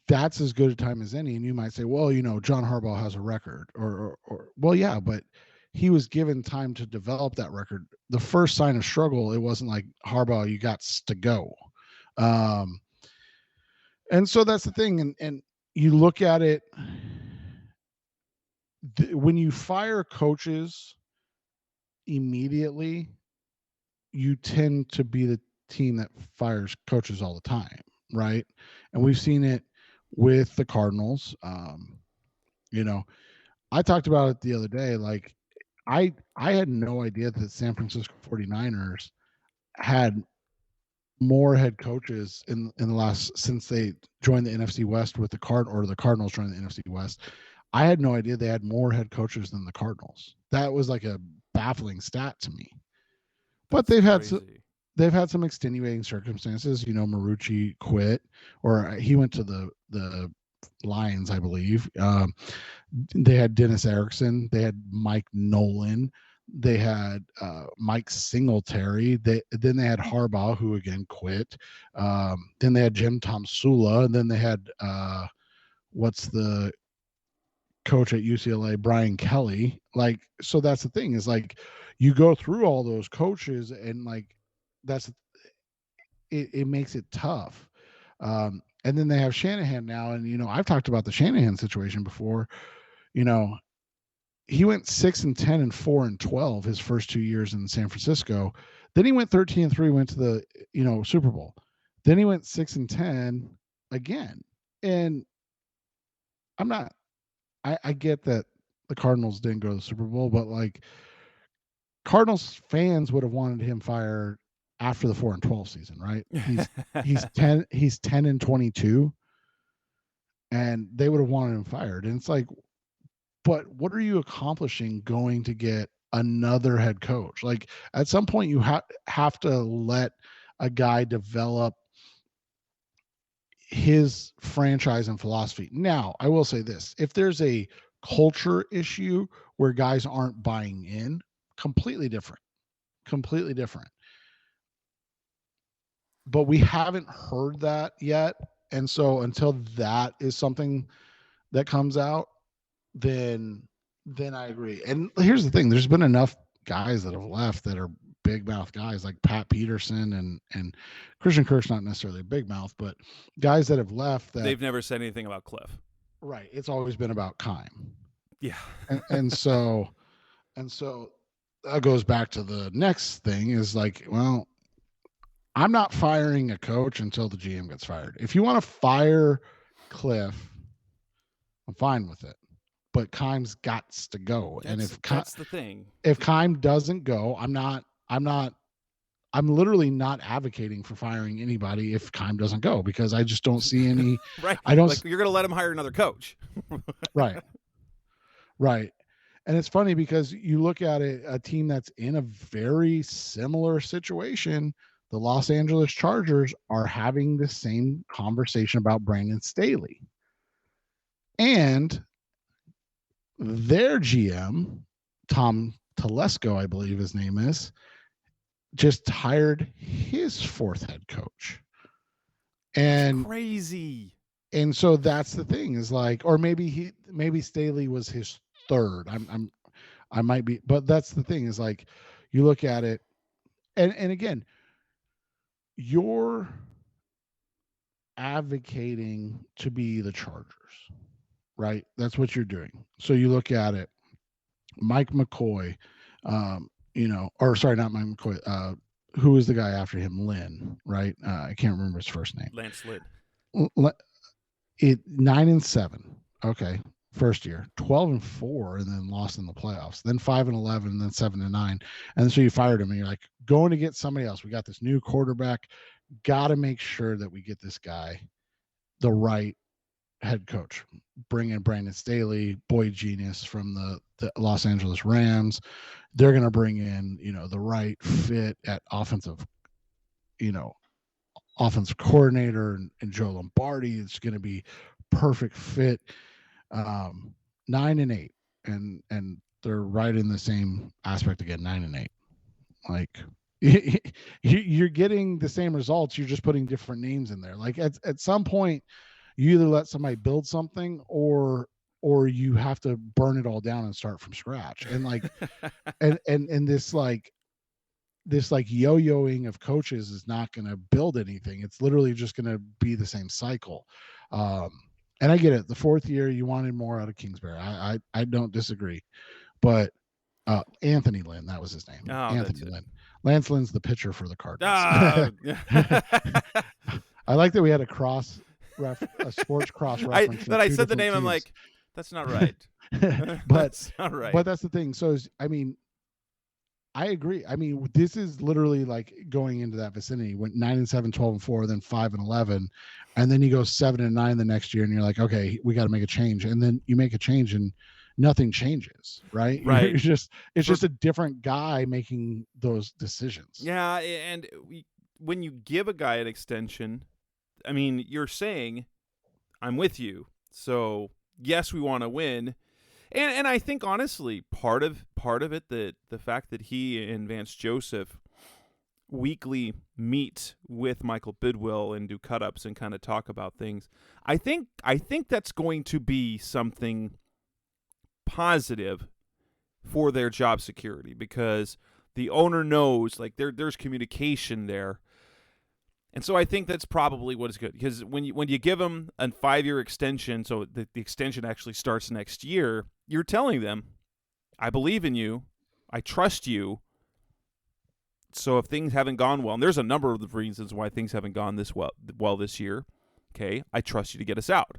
that's as good a time as any. And you might say, well, John Harbaugh has a record, or well, yeah, but he was given time to develop that record. The first sign of struggle, it wasn't like, Harbaugh, you got to go. And so that's the thing. And you look at it, when you fire coaches immediately, you tend to be the team that fires coaches all the time, right? And we've seen it with the Cardinals. I talked about it the other day. Like, I had no idea that San Francisco 49ers had more head coaches in the last, since they joined the NFC West with the Cardinals joined the NFC West. I had no idea they had more head coaches than the Cardinals. That was like a baffling stat to me. But they've had some extenuating circumstances. Marucci quit, or he went to the Lions, I believe. They had Dennis Erickson. They had Mike Nolan. They had Mike Singletary. Then they had Harbaugh, who again quit. Then they had Jim Tomsula. And then they had what's the coach at UCLA, Brian Kelly. Like, so that's the thing, is like, you go through all those coaches, and like, it makes it tough. And then they have Shanahan now, and I've talked about the Shanahan situation before. He went 6-10 and 4-12 his first 2 years in San Francisco. Then he went 13-3, went to the Super Bowl. Then he went 6-10 again. And I get that the Cardinals didn't go to the Super Bowl, but like, Cardinals fans would have wanted him fired after the 4-12 season, right? He's 10-22, and they would have wanted him fired. And it's like, but what are you accomplishing going to get another head coach? Like, at some point, you have to let a guy develop his franchise and philosophy. Now, I will say this: if there's a culture issue where guys aren't buying in, completely different. But we haven't heard that yet. And so until that is something that comes out, then I agree. And here's the thing: there's been enough guys that have left that are big mouth guys, like Pat Peterson and Christian Kirk's not necessarily a big mouth, but guys that have left that they've never said anything about Kliff. Right. It's always been about Keim. Yeah. And so that goes back to the next thing is like, well, I'm not firing a coach until the GM gets fired. If you want to fire Kliff, I'm fine with it. But Keim's got to go. And that's the thing. If Keim doesn't go, I'm literally not advocating for firing anybody if Keim doesn't go, because I just don't see any. Right. I don't. Like, you're going to let him hire another coach. Right. Right. And it's funny because you look at it, a team that's in a very similar situation, the Los Angeles Chargers are having the same conversation about Brandon Staley. And their GM, Tom Telesco, I believe his name is, just hired his fourth head coach. And that's crazy. And so that's the thing is like, or maybe Staley was his third. I might be, but that's the thing is like, you look at it, and again, you're advocating to be the Chargers, right? That's what you're doing. So you look at it, Mike McCoy, or sorry, not Mike McCoy. Who is the guy after him? Lynn, right? I can't remember his first name. Lance Lynn. 9-7. Okay. First year, 12-4, and then lost in the playoffs, then 5-11, and then 7-9. And so you fired him and you're like, going to get somebody else. We got this new quarterback. Got to make sure that we get this guy the right head coach. Bring in Brandon Staley, boy genius from the Los Angeles Rams. They're going to bring in, the right fit at offensive coordinator and Joe Lombardi. It's going to be perfect fit. 9-8, and they're right in the same aspect again. 9-8. Like you're getting the same results. You're just putting different names in there. Like at some point, you either let somebody build something or you have to burn it all down and start from scratch. And like, and this yo-yoing of coaches is not going to build anything. It's literally just going to be the same cycle. And I get it. The fourth year, you wanted more out of Kingsbury. I don't disagree. But Anthony Lynn, that was his name. Oh, Anthony Lynn. Lance Lynn's the pitcher for the Cardinals. I like that we had a sports cross reference. I said the name, teams. I'm like, that's not right. But that's not right. But that's the thing. So, I agree. This is literally like going into that vicinity. Went 9-7, 12-4, then 5-11, and then you go 7-9 the next year, and you're like, okay, we got to make a change. And then you make a change, and nothing changes, right? Right. It's just a different guy making those decisions. Yeah, and when you give a guy an extension, you're saying, I'm with you. So yes, we want to win. And I think honestly, part of it, the fact that he and Vance Joseph weekly meet with Michael Bidwill and do cut-ups and kind of talk about things, I think that's going to be something positive for their job security, because the owner knows like there's communication there. And so I think that's probably what is good, because when you give them a 5-year extension, so the extension actually starts next year, you're telling them, I believe in you, I trust you. So if things haven't gone well, and there's a number of reasons why things haven't gone this well this year, okay, I trust you to get us out.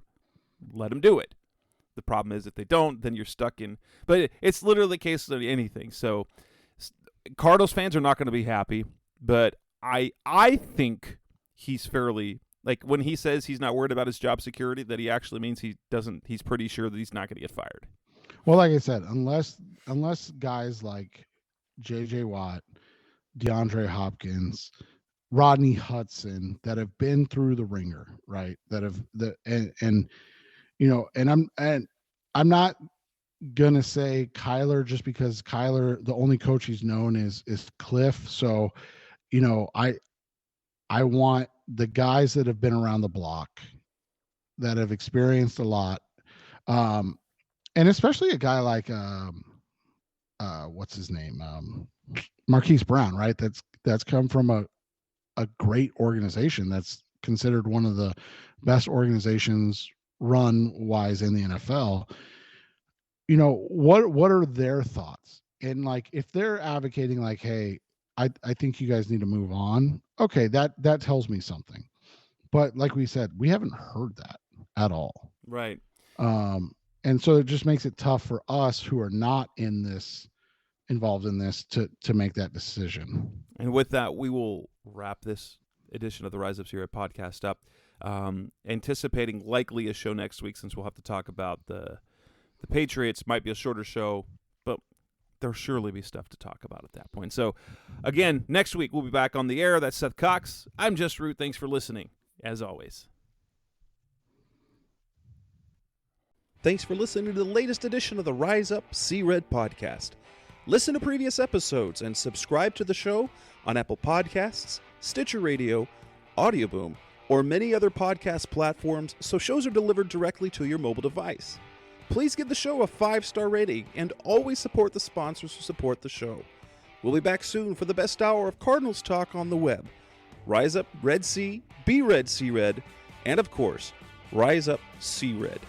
Let them do it. The problem is if they don't, then you're stuck in. But it's literally the case of anything. So Cardinals fans are not going to be happy, but I think he's fairly, like, when he says he's not worried about his job security, that he actually means he's pretty sure that he's not going to get fired. Well, like I said, unless guys like J.J. Watt, DeAndre Hopkins, Rodney Hudson that have been through the ringer, right? I'm not gonna say Kyler just because Kyler, the only coach he's known is Kliff. So, I want the guys that have been around the block, that have experienced a lot, and especially a guy like what's his name, Marquise Brown, right? That's come from a great organization that's considered one of the best organizations run wise in the NFL. What are their thoughts? And like, if they're advocating like, hey, I think you guys need to move on. Okay, that tells me something. But like we said, we haven't heard that at all. Right. And so it just makes it tough for us who are not involved in this to make that decision. And with that, we will wrap this edition of the Rise Up Sierra podcast up. Anticipating likely a show next week, since we'll have to talk about the Patriots. Might be a shorter show, but there'll surely be stuff to talk about at that point. So, again, next week we'll be back on the air. That's Seth Cox. I'm Jess Root. Thanks for listening, as always. Thanks for listening to the latest edition of the Rise Up See Red podcast. Listen to previous episodes and subscribe to the show on Apple Podcasts, Stitcher Radio, Audioboom, or many other podcast platforms so shows are delivered directly to your mobile device. Please give the show a 5-star rating and always support the sponsors who support the show. We'll be back soon for the best hour of Cardinals talk on the web. Rise up, Red Sea, be Red, See Red, and of course, Rise Up, See Red.